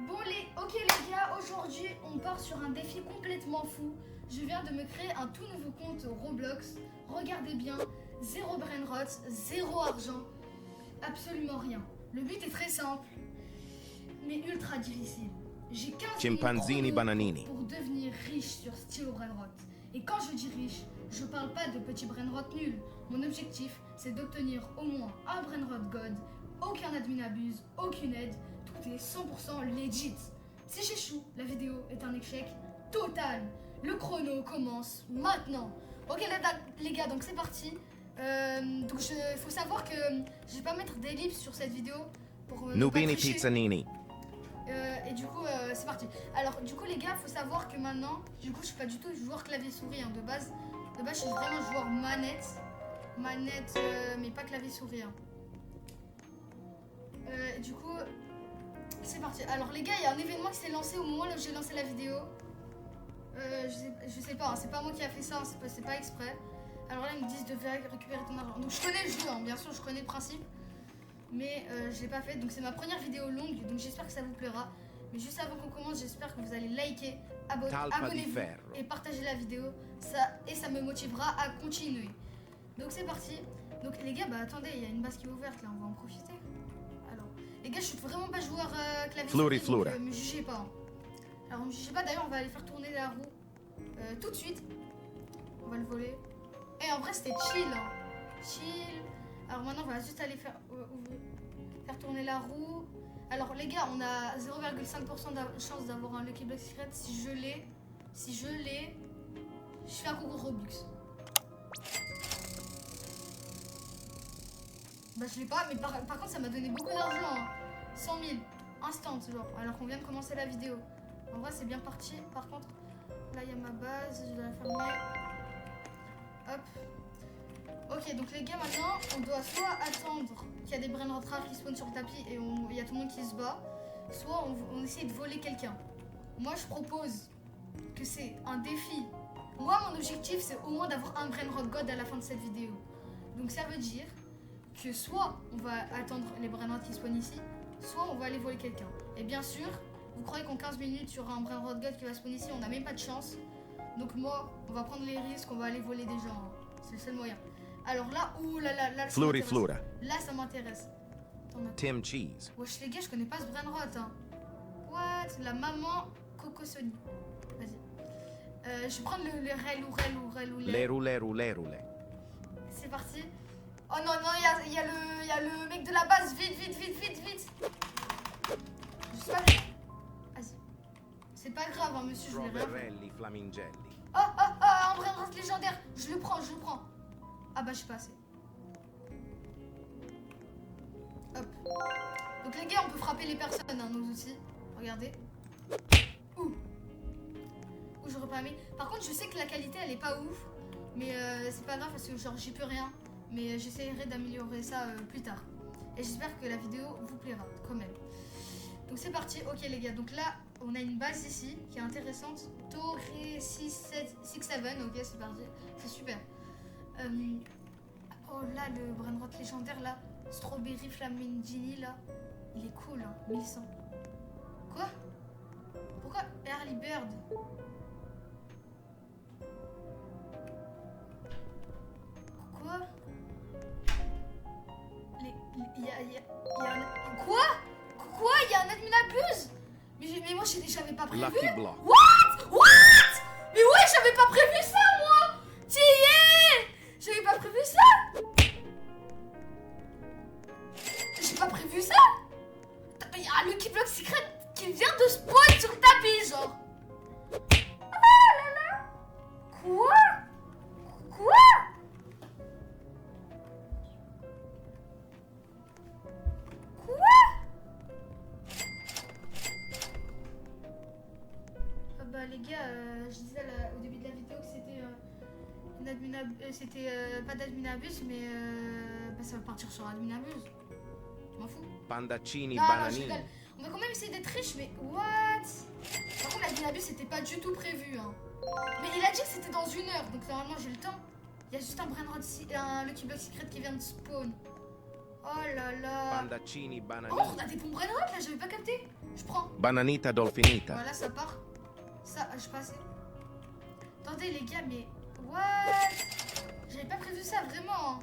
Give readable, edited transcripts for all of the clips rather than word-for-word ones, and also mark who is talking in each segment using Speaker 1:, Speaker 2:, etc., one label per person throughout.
Speaker 1: Ok les gars, aujourd'hui on part sur un défi complètement fou. Je viens de me créer un tout nouveau compte Roblox. Regardez bien, 0 brainrot, 0 argent, absolument rien. Le but est très simple, mais ultra difficile. J'ai 15
Speaker 2: Chimpanzini
Speaker 1: minutes
Speaker 2: bananini.
Speaker 1: pour devenir riche sur Stylo Brainrot. Et quand je dis riche, je parle pas de petits brainrot nuls. Mon objectif, c'est d'obtenir au moins un brainrot god, aucun admin abuse, aucune aide, tout est 100% legit. Si j'échoue, la vidéo est un échec total. Le chrono commence maintenant. Ok les gars, donc c'est parti. Donc faut savoir que je vais pas mettre d'ellipse sur cette vidéo pour ne pas
Speaker 2: Nubini
Speaker 1: tricher.
Speaker 2: Pizzanini.
Speaker 1: Et du coup, c'est parti. Alors, du coup, les gars, faut savoir que maintenant, du coup, je suis pas du tout joueur clavier-souris. Hein, de base, je suis vraiment joueur manette. Manette, mais pas clavier-souris. Hein. Du coup, c'est parti. Alors, les gars, il y a un événement qui s'est lancé au moment où j'ai lancé la vidéo. Je sais pas, hein, c'est pas moi qui a fait ça, hein, c'est pas exprès. Alors là, ils me disent de récupérer ton argent. Donc, je connais le jeu, hein, bien sûr, je connais le principe. Mais je l'ai pas fait, donc c'est ma première vidéo longue, donc j'espère que ça vous plaira. Mais juste avant qu'on commence, j'espère que vous allez liker, abonnez-vous et partager la vidéo, ça me motivera à continuer. Donc c'est parti. Donc les gars, bah attendez, il y a une base qui est ouverte là, on va en profiter. Alors, les gars, je suis vraiment pas joueur clavier, donc me jugez pas. Hein. Alors me jugez pas, d'ailleurs on va aller faire tourner la roue tout de suite. On va le voler. Et en vrai c'était chill, hein. Chill. Alors maintenant, on va juste aller faire tourner la roue. Alors les gars, on a 0,5% de chance d'avoir un Lucky Block Secret. Si je l'ai, je fais un concours Robux. Bah je l'ai pas, mais par contre ça m'a donné beaucoup d'argent. Hein. 100 000, instant genre, alors qu'on vient de commencer la vidéo. En vrai c'est bien parti. Par contre, là il y a ma base, je dois la fermer. Hop. Ok, donc les gars, maintenant, on doit soit attendre qu'il y a des brainrot rares qui spawnent sur le tapis et il y a tout le monde qui se bat, soit on essaie de voler quelqu'un. Moi, je propose que c'est un défi. Moi, mon objectif, c'est au moins d'avoir un brainrot god à la fin de cette vidéo. Donc ça veut dire que soit on va attendre les brainrot qui spawnent ici, soit on va aller voler quelqu'un. Et bien sûr, vous croyez qu'en 15 minutes, il y aura un brainrot god qui va spawn ici, on n'a même pas de chance. Donc moi, on va prendre les risques, on va aller voler des gens. C'est le seul moyen. Alors là, ouh là, là ça m'intéresse.
Speaker 2: Tim Cheese.
Speaker 1: Wesh les gars, je connais pas ce brainrot. Hein. What? La maman Coco Sony. Vas-y. Je vais prendre le relou. C'est parti. Oh non, il y a le mec de la base. Vite. Je sais pas. Vas-y. C'est pas grave, hein, monsieur, je l'ai rien. Oh, un brainrot légendaire. Je le prends. Ah bah je suis pas assez. Hop. Donc les gars, on peut frapper les personnes, hein, nous aussi. Regardez. Ouh, j'aurais pas aimé. Par contre, je sais que la qualité, elle est pas ouf. Mais c'est pas grave parce que genre j'y peux rien. Mais j'essaierai d'améliorer ça plus tard. Et j'espère que la vidéo vous plaira quand même. Donc c'est parti. Ok les gars, donc là, on a une base ici qui est intéressante. Torre 67. Ok, c'est parti. C'est super. Oh là, le brainrot légendaire là, Strawberry Flamingini là, il est cool, hein, 1100. Quoi? Pourquoi Early Bird? Quoi? Il y a un... Quoi? Il y a un admin abuse? Mais moi j'avais pas prévu. What? Mais ouais, j'avais pas prévu ça moi. J'avais pas prévu ça. J'ai pas prévu ça. Il y a un Lucky Block Secret qui vient de spawn sur le tapis, genre. Ah là là. Quoi? Ah bah les gars, je disais au début de la vidéo que c'était pas d'admin abuse, mais bah, ça va partir sur admin abuse. Je m'en fous.
Speaker 2: Pandacini
Speaker 1: bananini. On va quand même essayer d'être riche, mais what? Par contre, l'admin abuse c'était pas du tout prévu. Hein. Mais il a dit que c'était dans 1 heure, donc normalement j'ai le temps. Il y a juste un brainrot, un Lucky Block Secret qui vient de spawn. Oh là là.
Speaker 2: Pandacini bananini.
Speaker 1: Oh, on a des bons brainrot là, j'avais pas capté. Je prends.
Speaker 2: Bananita dolfinita.
Speaker 1: Voilà, ça part. Ça, je passais. Attendez, les gars, mais... What? J'avais pas prévu ça, vraiment.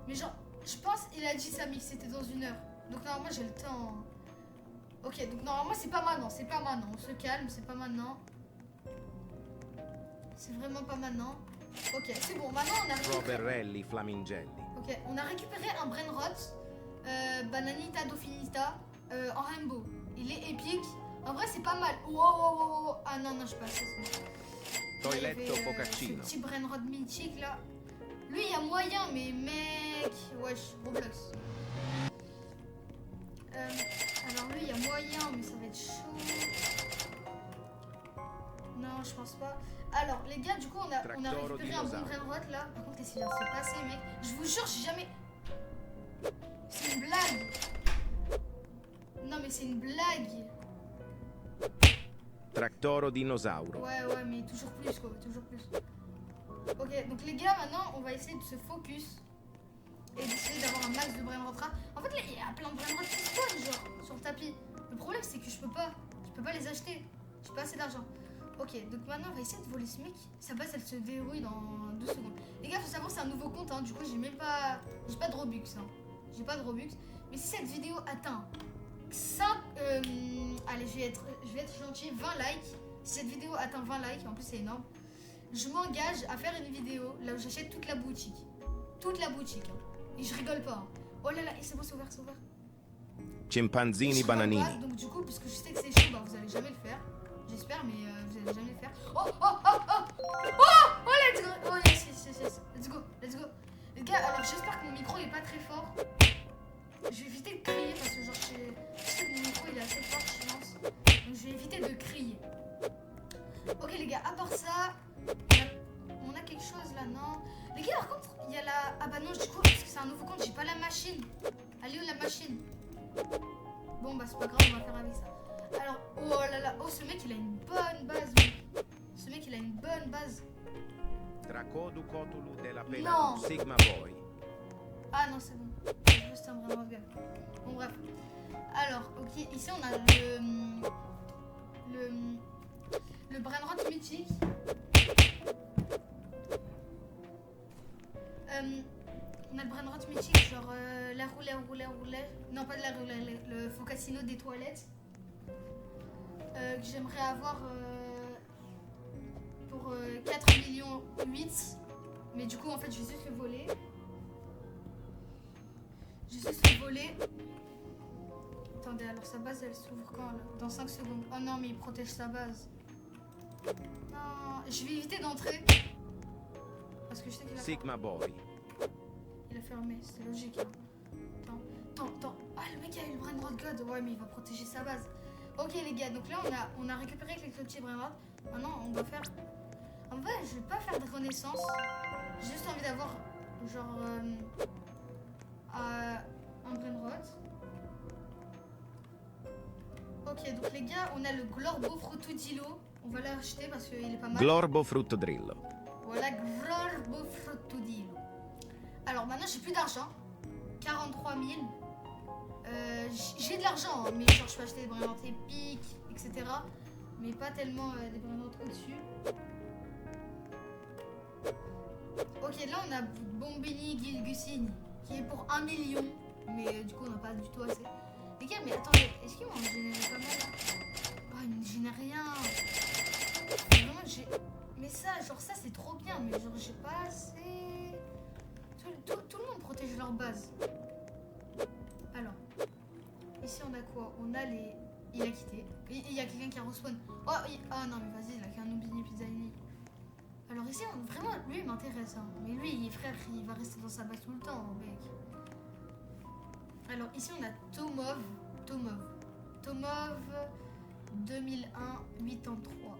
Speaker 1: Mais genre, je pense il a dit ça, mais c'était dans 1 heure. Donc normalement, j'ai le temps. Ok, donc normalement, c'est pas maintenant. C'est pas maintenant. On se calme, c'est pas maintenant. C'est vraiment pas maintenant. Ok, c'est bon. Maintenant, on a récupéré...
Speaker 2: Roberelli flamingelli.
Speaker 1: Ok, on a récupéré un brainrot. Bananita Dauphinita en rainbow. Il est épique. En vrai, c'est pas mal. Wow. Ah non, je passe.
Speaker 2: Toiletto
Speaker 1: Ce
Speaker 2: focaccino.
Speaker 1: petit brainrot mythique là. Lui, il y a moyen, mais mec. Wesh, Roblox. Alors, lui, il y a moyen, mais ça va être chaud. Non, je pense pas. Alors, les gars, du coup, on a récupéré un bon brainrot là. Par contre, qu'est-ce qui vient de se passer, mec? Je vous jure, j'ai jamais. C'est une blague. Non, mais c'est une blague.
Speaker 2: Tractoro dinosauro.
Speaker 1: Ouais, mais toujours plus, quoi. Toujours plus. Ok, donc les gars, maintenant, on va essayer de se focus. Et d'essayer d'avoir un max de brainrot rare. En fait, là, il y a plein de brainrot qui spawnent, genre, sur le tapis. Le problème, c'est que je peux pas les acheter. J'ai pas assez d'argent. Ok, donc maintenant, on va essayer de voler ce mec. Sa base, elle se dérouille dans 2 secondes. Les gars, faut savoir que c'est un nouveau compte, hein. Du coup, j'ai pas de Robux, hein. J'ai pas de Robux. Mais si cette vidéo atteint 5... allez, je vais être gentil, 20 likes. Si cette vidéo atteint 20 likes, en plus c'est énorme, je m'engage à faire une vidéo là où j'achète toute la boutique. Toute la boutique. Hein. Et je rigole pas. Hein. Oh là là, c'est bon, c'est ouvert.
Speaker 2: Chimpanzini
Speaker 1: Je rigole
Speaker 2: bananini.
Speaker 1: pas, donc du coup, puisque je sais que c'est chaud, bah vous allez jamais le faire. J'espère, mais vous allez jamais le faire. Oh, let's go. Oh, yes. Let's go. Les gars, alors j'espère que mon micro est pas très fort. Je vais éviter de crier parce que genre je sais que mon micro il est assez fort, je pense. Donc je vais éviter de crier. Ok les gars, à part ça, on a quelque chose là, non? Les gars, par contre, il y a la... Ah bah non, du coup, parce que c'est un nouveau compte, j'ai pas la machine. Elle est où la machine? Bon bah c'est pas grave, on va faire avec ça. Alors, oh là là, oh ce mec il a une bonne base. Ce mec il a une bonne base.
Speaker 2: Tracodu cotulu della
Speaker 1: Non.
Speaker 2: Sigma Boy.
Speaker 1: Ah non, c'est bon. Juste un vraiment bien. Bon, bref. Alors, ok, ici on a le brainrot mythique. On a le brainrot mythique, genre la roulette. Non, pas de la roulette, le focassino des toilettes. Que j'aimerais avoir pour 4 millions 8. Mais du coup, en fait, je vais juste le voler. Attendez, alors sa base elle s'ouvre quand là? Dans 5 secondes. Oh non, mais il protège sa base. Non, je vais éviter d'entrer. Parce que je sais qu'il a
Speaker 2: Sigma Boy.
Speaker 1: Il a fermé, c'est logique. Hein. Attends. Ah, le mec a eu le brainrot god. Ouais, mais il va protéger sa base. Ok, les gars, donc là on a récupéré avec le petit brainrot. Maintenant, on va faire. En vrai, je vais pas faire de renaissance. J'ai juste envie d'avoir genre un brainrot. Ok, donc les gars, on a le Glorbo Fruttodillo. On va l'acheter parce qu'il est pas mal.
Speaker 2: Glorbo fruttodrillo.
Speaker 1: Voilà, Glorbo Fruttodillo. Alors maintenant, j'ai plus d'argent. 43 000. J'ai de l'argent, hein, mais genre je peux acheter des brainrots épiques, etc. Mais pas tellement des brainrots au-dessus. Ok, là on a Bombini Gilgussini qui est pour 1 million. Mais du coup, on n'a pas du tout assez. Les gars, mais attendez, est-ce qu'ils vont en générer pas mal là? Oh, ils ne génèrent rien. Vraiment, j'ai. Mais ça, genre, ça c'est trop bien, mais genre, j'ai pas assez. Tout le monde protège leur base. Alors, ici on a quoi? On a les. Il a quitté. Il y a quelqu'un qui a respawn. Oh, non, mais vas-y, il a qu'un Nubini Pizzaini. Alors, ici, vraiment, lui il m'intéresse. Hein. Mais lui, frère, il va rester dans sa base tout le temps, mec. Alors, ici on a Tomov 2001 83.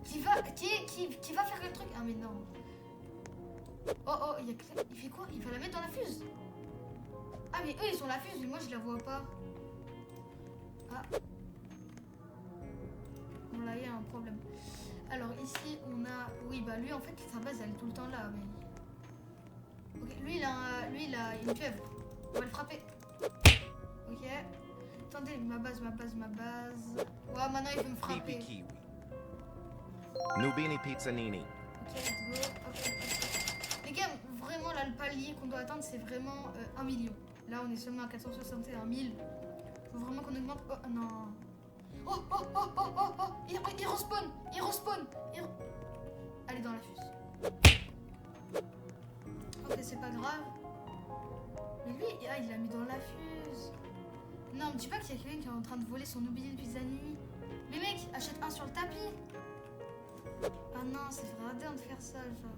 Speaker 1: Qui va faire quel truc? Ah, mais non. Oh, il fait quoi? Il va la mettre dans la fuse. Ah, mais eux ils ont la fuse, mais moi je la vois pas. Ah. Bon, là il y a un problème. Alors ici on a. Oui, bah lui en fait sa base elle est tout le temps là. Mais... Ok, lui il a une pieuvre. On va le frapper. Ok. Attendez, ma base. Ouais, maintenant il veut me
Speaker 2: Pipi
Speaker 1: frapper.
Speaker 2: kiwi. Nubini pizzanini.
Speaker 1: Ok, let's go. Ok. Les gars, vraiment là, le palier qu'on doit atteindre, c'est vraiment 1 million. Là, on est seulement à 461 000. Faut vraiment qu'on augmente. Oh non. Oh. Il respawn. Allez dans la fuse. Ok, c'est pas grave. Mais lui, il l'a mis dans la fuse. Non, me dis pas qu'il y a quelqu'un qui est en train de voler son Nubini Pizzanini. Mais mec, achète un sur le tapis. Ah non, c'est vraiment de faire ça, genre.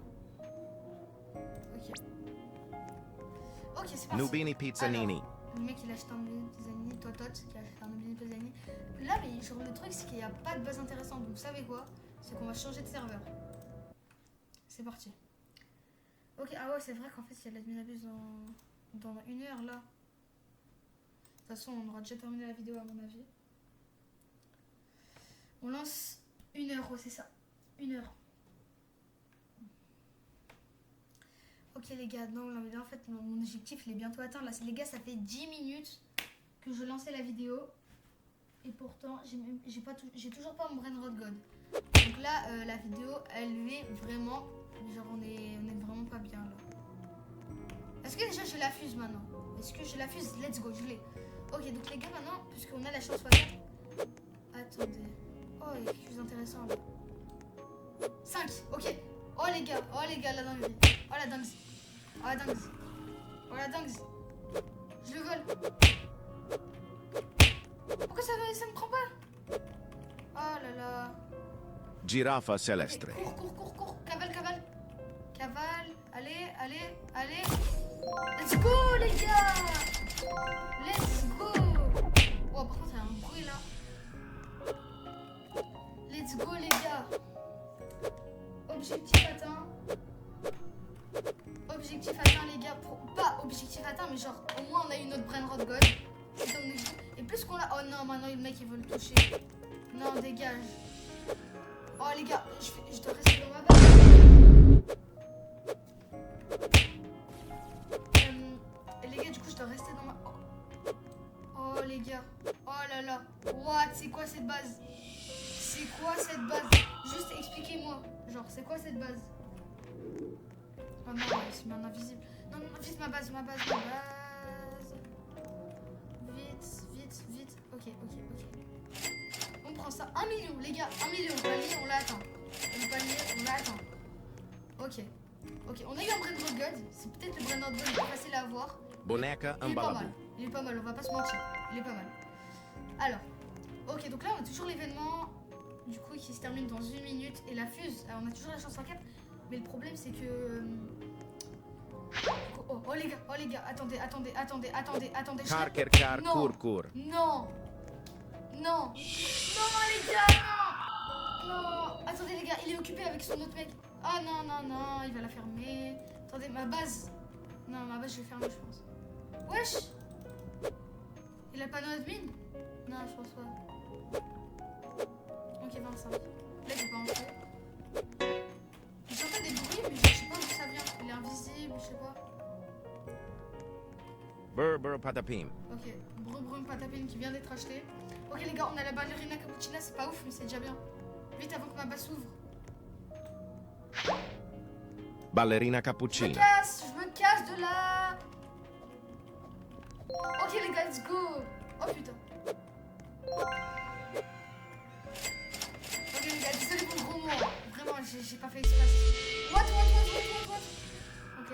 Speaker 1: Ok, c'est parti.
Speaker 2: Nubini pizzanini.
Speaker 1: Alors, le mec, il achète un Nubini Pizzanini. Toi, qui achète un Nubini Pizzanini. Là, mais genre, le truc, c'est qu'il n'y a pas de base intéressante. Donc, vous savez quoi? C'est qu'on va changer de serveur. C'est parti. Ok, ah ouais, c'est vrai qu'en fait, il y a de la mise à buse dans 1 heure, là. De toute façon, on aura déjà terminé la vidéo, à mon avis. On lance 1 heure, ouais, c'est ça. 1 heure. Ok les gars, non, mais en fait mon objectif il est bientôt atteint. Là, les gars, ça fait 10 minutes que je lançais la vidéo. Et pourtant, j'ai toujours pas mon Brainrot God. Donc là, la vidéo, elle est vraiment... Genre, on est vraiment pas bien là. Est-ce que déjà je la fuse maintenant? Est-ce que je la fuse? Let's go, je l'ai. Ok, donc les gars, maintenant, puisqu'on a la chance x4... Attendez. Oh, il y a quelque chose d'intéressant là. 5, ok. Oh les gars, la dinguerie. Oh la dingue. Je le vole. Pourquoi ça me prend pas? Oh là là.
Speaker 2: Giraffa celeste.
Speaker 1: Okay, cours. Cavale. Allez. Let's go les gars. Let's go. Oh, par contre, il y a un bruit là. Let's go les gars. Objectif atteint les gars. Pas objectif atteint, mais genre au moins on a eu notre Brainrot God. Et plus qu'on l'a... Oh non, maintenant le mec il veut le toucher. Non, dégage. Oh les gars, je dois rester dans ma base. Les gars, du coup je dois rester dans ma... Oh les gars. Oh là là. What? C'est quoi cette base? Juste expliquez-moi. Genre, c'est quoi cette base? Oh non, c'est maintenant invisible. Non, vite ma base. Vite. Ok. On prend ça. 1 million, les gars. 1 million. Le palier, on l'a atteint. Ok, on a eu un Brainrot God. C'est peut-être le Brainrot God le plus facile à avoir.
Speaker 2: Boneca
Speaker 1: Il est pas
Speaker 2: Ambalabou.
Speaker 1: mal. Il est pas mal, on va pas se mentir. Il est pas mal. Alors, ok, donc là on a toujours l'événement du coup qui se termine dans 1 minute et la fuse. Alors, on a toujours la chance 4. Mais le problème c'est que... Oh les gars, attendez.
Speaker 2: Karker kar
Speaker 1: Non.
Speaker 2: kur.
Speaker 1: Non les gars, non. Attendez les gars, il est occupé avec son autre mec. Ah non, il va la fermer. Attendez, ma base. Non, ma base je vais fermer je pense. Wesh. Il a pas notre mine? Non, je pense pas. Ok, 25. Là, il est pas entré. J'entends des bruits, mais je sais pas d'où ça vient. Il est invisible, je sais pas.
Speaker 2: Burr patapim.
Speaker 1: Ok, Brum Patapine qui vient d'être acheté. Ok les gars, on a la ballerina cappuccina, c'est pas ouf, mais c'est déjà bien. Vite avant que ma base s'ouvre.
Speaker 2: Ballerina
Speaker 1: Je me
Speaker 2: cappuccina.
Speaker 1: casse de là. Ok les gars, let's go. Oh putain. Ok les gars, désolé pour le gros mot. Vraiment, j'ai pas fait exprès. What? Ok.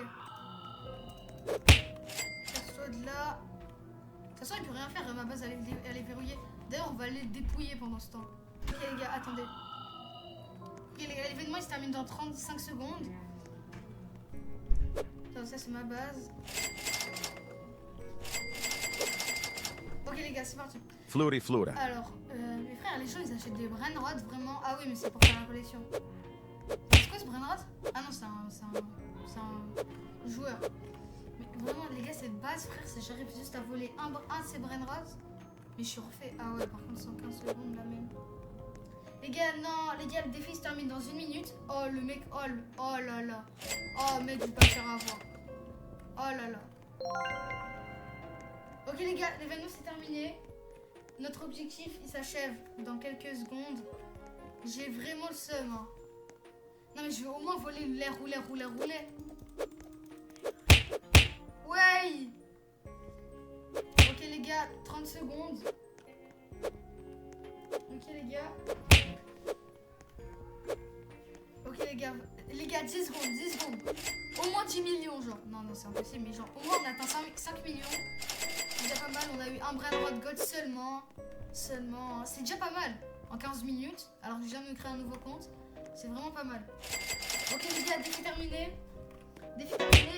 Speaker 1: Casse-toi de là. De toute façon, il peut rien faire, ma base elle est verrouillée. D'ailleurs, on va aller le dépouiller pendant ce temps. Ok les gars, attendez. Ok les gars, l'événement il se termine dans 35 secondes. Attends, ça c'est ma base. Ok les gars, c'est parti.
Speaker 2: Fluriflura.
Speaker 1: Alors, mes frères, les gens ils achètent des Brainrot vraiment. Ah oui, mais c'est pour faire la collection. C'est quoi ce Brainrot? Ah non, c'est un joueur. Mais vraiment, les gars, cette base, frère, j'arrive juste à voler un de ces Brainrot. Mais je suis refait. Ah ouais, par contre, 115 secondes là même. Les gars, non, les gars, le défi se termine dans 1 minute. Oh, le mec, oh là là. Oh, mec, je vais pas me faire avoir. Oh là là. Ok, les gars, l'événement c'est terminé. notre objectif il s'achève dans quelques secondes. J'ai vraiment le seum. Hein. Non mais je vais au moins voler le lait, rouler. Ouais. Ok les gars, 30 secondes. Ok les gars. Ok les gars, 10 secondes. Au moins 10 millions genre. Non c'est impossible mais genre au moins on atteint 5 millions. C'est déjà pas mal, on a eu un Brain Rot Gold seulement, c'est déjà pas mal en 15 minutes, alors que je viens de me créer un nouveau compte, c'est vraiment pas mal. Ok les gars, défi terminé,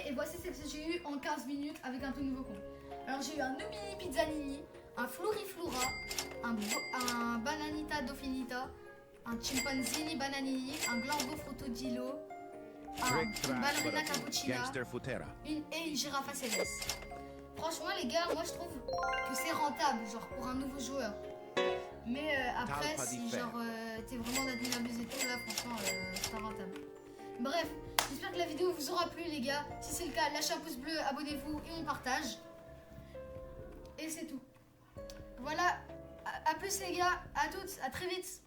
Speaker 1: et voici ce que j'ai eu en 15 minutes avec un tout nouveau compte. Alors j'ai eu un Nubini Pizzanini, un Floriflora, un Bananita Daufinita, un Chimpanzini Bananini, un Glambo Frutodillo, une Ballerina Cappuccina,
Speaker 2: Gangster Futera.
Speaker 1: et une Girafa Céleste. Franchement les gars, moi je trouve que c'est rentable, genre pour un nouveau joueur. Mais après, si genre t'es vraiment d'admirables et tout, là franchement c'est pas rentable. Bref, j'espère que la vidéo vous aura plu les gars. Si c'est le cas, lâchez un pouce bleu, abonnez-vous et on partage. Et c'est tout. Voilà, à plus les gars, à toutes, à très vite.